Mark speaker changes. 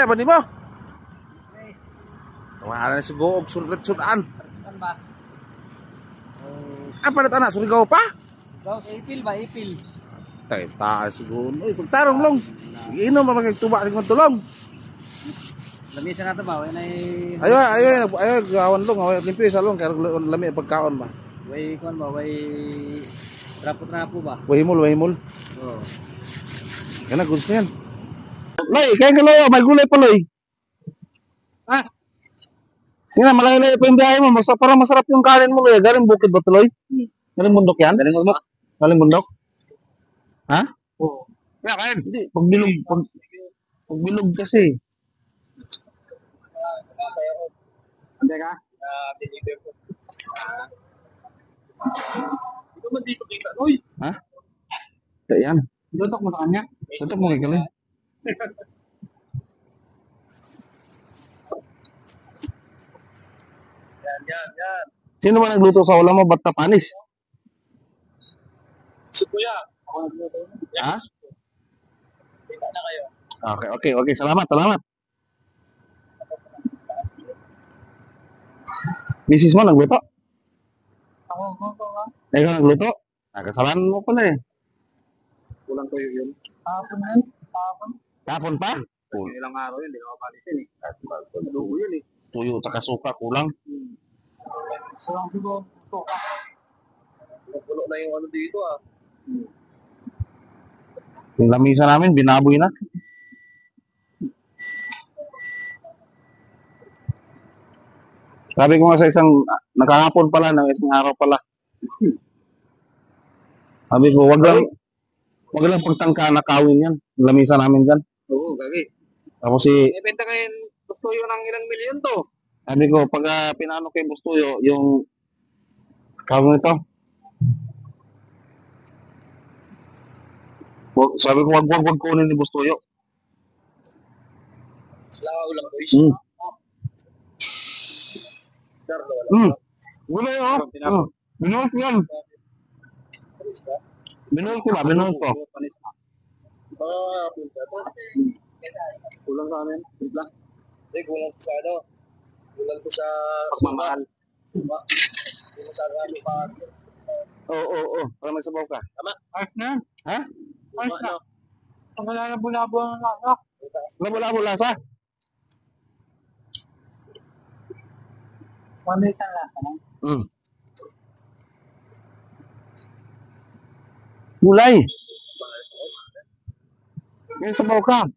Speaker 1: Ay, ba ni mo? Wala na siguro og sulat-sulaan.
Speaker 2: Ano ba?
Speaker 1: Apa na tanas Surigao pa?
Speaker 2: Ipil ba? Ipil.
Speaker 1: Tay taas siguro. Uy, pagtarong long. Iinom pa magtuba sa tulong.
Speaker 2: Lamisan nato ba? Way nay
Speaker 1: Ayo gawan long, ayo limpyo sa long kay lami pagkaon ba.
Speaker 2: way kon ba? Way trapo-trapo ba?
Speaker 1: Wahimol.
Speaker 2: Oo.
Speaker 1: Kana gusto yan. Loy, kaya ka loy, may gulay pa loy. Ha? Sina malayo-layo pa yung biyahe mo, para masarap yung kanin mo loy. Galing bukid ba to loy? Galing bundok yan? Galing bundok. Galing bundok? Ha? Oo. Kaya kain. Hindi, pagbilog kasi. Ande ka? Deliver ko. Ito man dito kita, loy. Ha? Kaya yan. Tutok mo sa kanya? Tutok mo kay Kalin. Yan. Sino ba nagluto sa ulam mo? Ba't panis? Si Kuya. Ako nagluto. Ha? Kita na kayo. Okay. Salamat. Misis mo nagluto? Ako nagluto nga. Ikaw nagluto? Kasalanan mo pala eh. Kulang kayo yun. Kapon pa? Ilang araw yun, hindi ka mapalisin eh. Lugo yun eh. Tuyo at suka, kulang. Kulang siguro, suka. Napulo na yung ano dito ah. Yung lamisa namin, binaboy na. Sabi ko nga sa nakahapon pala, ng isang araw pala. Sabi ko, wag lang pagtangka na kawin yan. Lamisa namin dyan. Oo, gagi. Tapos ibenta kayo Bustuyo ng ilang milyon to. Sabi ko, pag pinano kay Bustuyo, yung kawin ito. Sabi ko, wag kunin ni Bustuyo. Ulang boys. Gulay oh. Binuhos yan. Binuhos ko. Kulang sa amin. Kulang sa ano? Kulang ko sa pagmamahal. Kulang sa ano pa. Oo. Para may sabaw ka. Tama. Ayos na. Ha? Ayos na. Ang wala na bulabo ang lasa. Bulabo lasa? Pamit ang lasa lang. Gulay. May sabaw ka.